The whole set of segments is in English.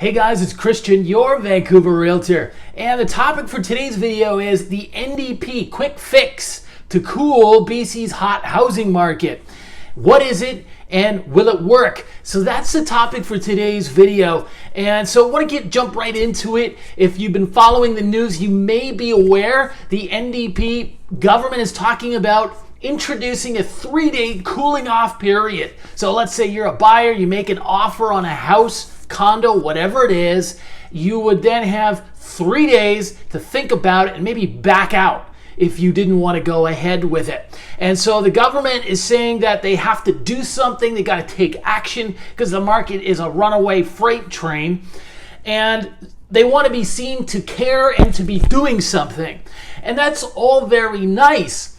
Hey guys, it's Christian, your Vancouver Realtor, and the topic for today's video is the NDP quick fix to cool BC's hot housing market. What is it and will it work? So that's the topic for today's video, and so I want to jump right into it. If you've been following the news, you may be aware the NDP government is talking about introducing a 3-day cooling off period. So let's say you're a buyer, you make an offer on a house, condo, whatever it is, you would then have 3 days to think about it and maybe back out if you didn't want to go ahead with it. And so the government is saying that they have to do something, they got to take action because the market is a runaway freight train and they want to be seen to care and to be doing something. And that's all very nice.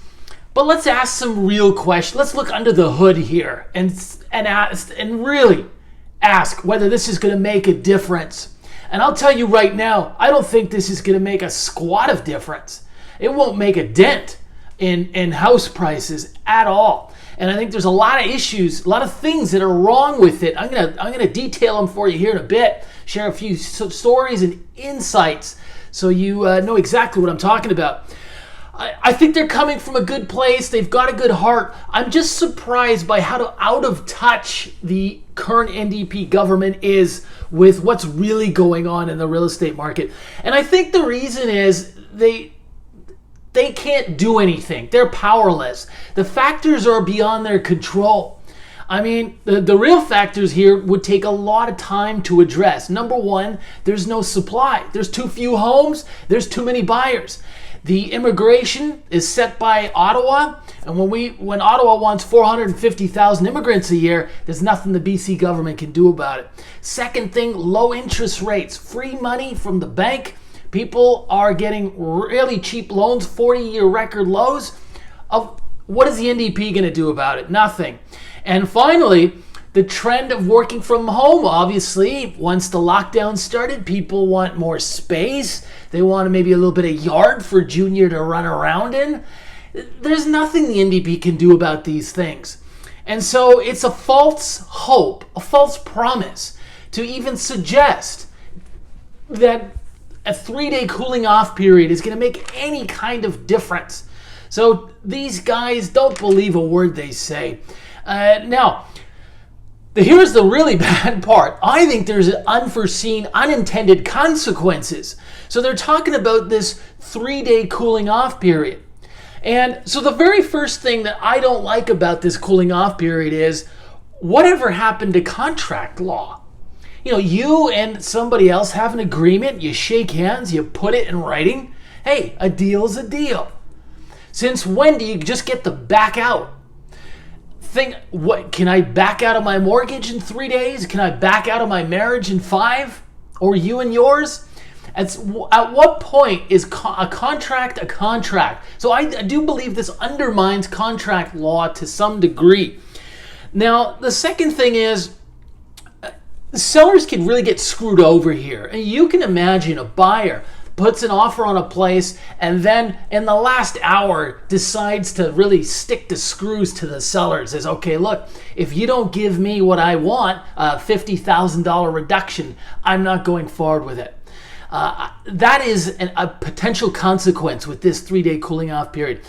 But let's ask some real questions. Let's look under the hood here and really ask whether this is going to make a difference. And I'll tell you right now, I don't think this is going to make a squat of difference. It won't make a dent in house prices at all. And I think there's a lot of issues, a lot of things that are wrong with it. I'm gonna detail them for you here in a bit, share a few stories and insights so you know exactly what I'm talking about. I think they're coming from a good place. They've got a good heart. I'm just surprised by how out of touch the current NDP government is with what's really going on in the real estate market. And I think the reason is they can't do anything. They're powerless. The factors are beyond their control. I mean, the real factors here would take a lot of time to address. Number one, there's no supply. There's too few homes. There's too many buyers. The immigration is set by Ottawa, and when Ottawa wants 450,000 immigrants a year, there's nothing the BC government can do about it. Second thing, low interest rates, free money from the bank. People are getting really cheap loans, 40-year record lows. What is the NDP going to do about it? Nothing. And finally, the trend of working from home. Obviously, once the lockdown started, people want more space. They want maybe a little bit of yard for Junior to run around in. There's nothing the NDP can do about these things. And so it's a false hope, a false promise to even suggest that a 3-day cooling off period is going to make any kind of difference. So these guys don't believe a word they say. Now, here's the really bad part. I think there's unforeseen, unintended consequences. So they're talking about this 3-day cooling off period. And so the very first thing that I don't like about this cooling off period is whatever happened to contract law. You know, you and somebody else have an agreement, you shake hands, you put it in writing. Hey, a deal's a deal. Since when do you just get to back out? What can I back out of my mortgage in 3 days? Can I back out of my marriage in 5? Or you and yours? At what point is a contract a contract? So I do believe this undermines contract law to some degree. Now, the second thing is sellers can really get screwed over here. And you can imagine a buyer puts an offer on a place and then in the last hour decides to really stick the screws to the seller. Says, okay, look, if you don't give me what I want, a $50,000 reduction, I'm not going forward with it. That is a potential consequence with this 3-day cooling off period.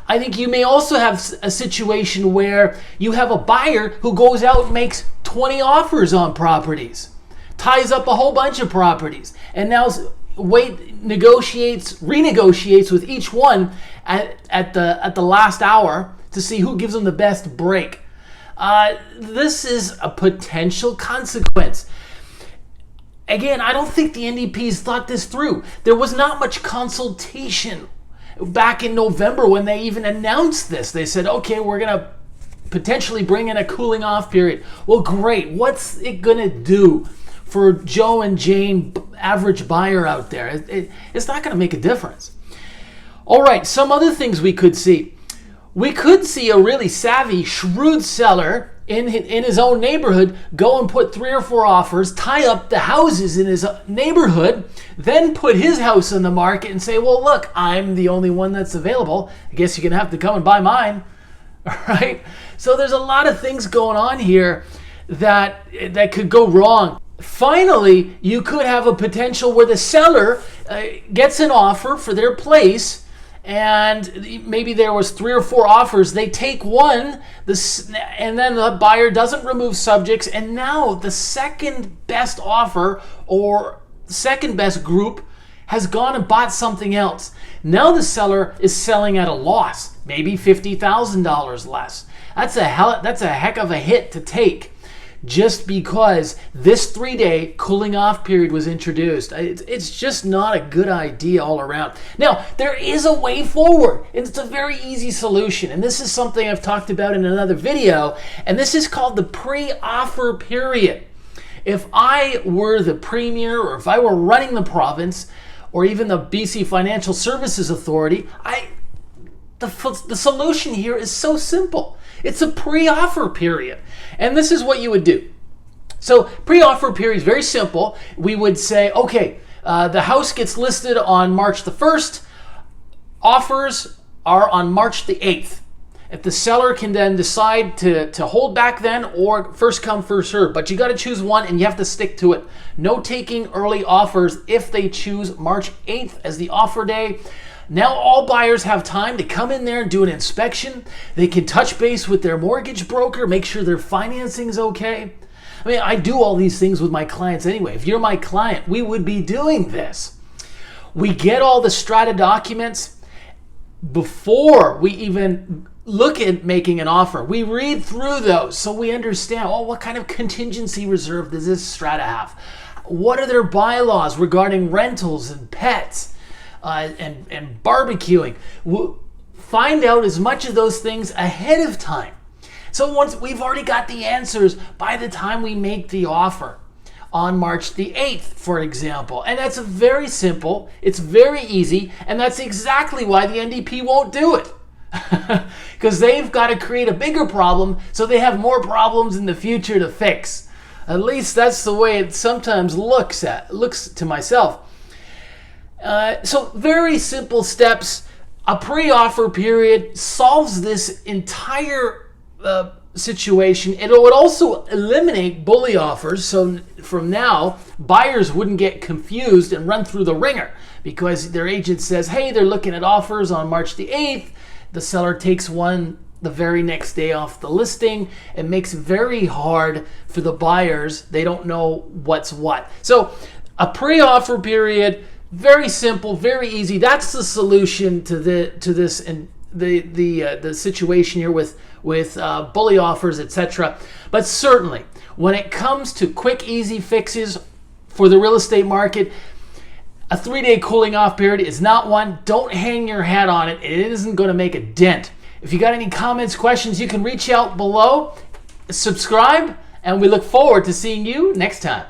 I think you may also have a situation where you have a buyer who goes out and makes 20 offers on properties, ties up a whole bunch of properties, and now renegotiates with each one at the last hour to see who gives them the best break. This is a potential consequence. Again, I don't think the NDP's thought this through. There was not much consultation back in November when they even announced this. They said, okay, we're going to potentially bring in a cooling off period. Well, great. What's it going to do for Joe and Jane, average buyer out there? It's not going to make a difference. All right, some other things we could see. We could see a really savvy, shrewd seller in his own neighborhood go and put 3 or 4 offers, tie up the houses in his neighborhood, then put his house on the market and say, well, look, I'm the only one that's available. I guess you're going to have to come and buy mine. All right? So there's a lot of things going on here that could go wrong. finally, you could have a potential where the seller gets an offer for their place, and maybe there was 3 or 4 offers. They take one, and then the buyer doesn't remove subjects, and now the second best offer or second best group has gone and bought something else. Now the seller is selling at a loss, maybe $50,000 less. That's a heck of a hit to take, just because this 3-day cooling off period was introduced. It's just not a good idea all around. Now, there is a way forward, and it's a very easy solution. And this is something I've talked about in another video, and this is called the pre-offer period. If I were the premier, or if I were running the province, or even the BC Financial Services Authority, the solution here is so simple. It's a pre-offer period. And this is what you would do. So pre-offer period is very simple. We would say, okay, the house gets listed on March the 1st. Offers are on March the 8th. If the seller can then decide to hold back then, or first come, first serve. But you got to choose one, and you have to stick to it. No taking early offers if they choose March 8th as the offer day. Now all buyers have time to come in there and do an inspection. They can touch base with their mortgage broker, make sure their financing is okay. I mean, I do all these things with my clients anyway. If you're my client, we would be doing this. We get all the strata documents before we even look at making an offer. We read through those so we understand, what kind of contingency reserve does this strata have? What are their bylaws regarding rentals and pets and barbecuing? We'll find out as much of those things ahead of time. So once we've already got the answers by the time we make the offer on March the 8th, for example. And that's very simple, it's very easy, and that's exactly why the NDP won't do it. Because they've got to create a bigger problem so they have more problems in the future to fix. At least that's the way it sometimes looks to myself. So very simple steps. A pre-offer period solves this entire situation. It would also eliminate bully offers. So from now, buyers wouldn't get confused and run through the ringer because their agent says, hey, they're looking at offers on March the 8th. The seller takes one the very next day off the listing. It makes it very hard for the buyers. They don't know what's what. So a pre-offer period, very simple, very easy. That's the solution to this and the situation here with bully offers, etc. But certainly, when it comes to quick, easy fixes for the real estate market, a 3-day cooling off period is not one. Don't hang your hat on it. It isn't going to make a dent. If you got any comments, questions, you can reach out below. Subscribe, and we look forward to seeing you next time.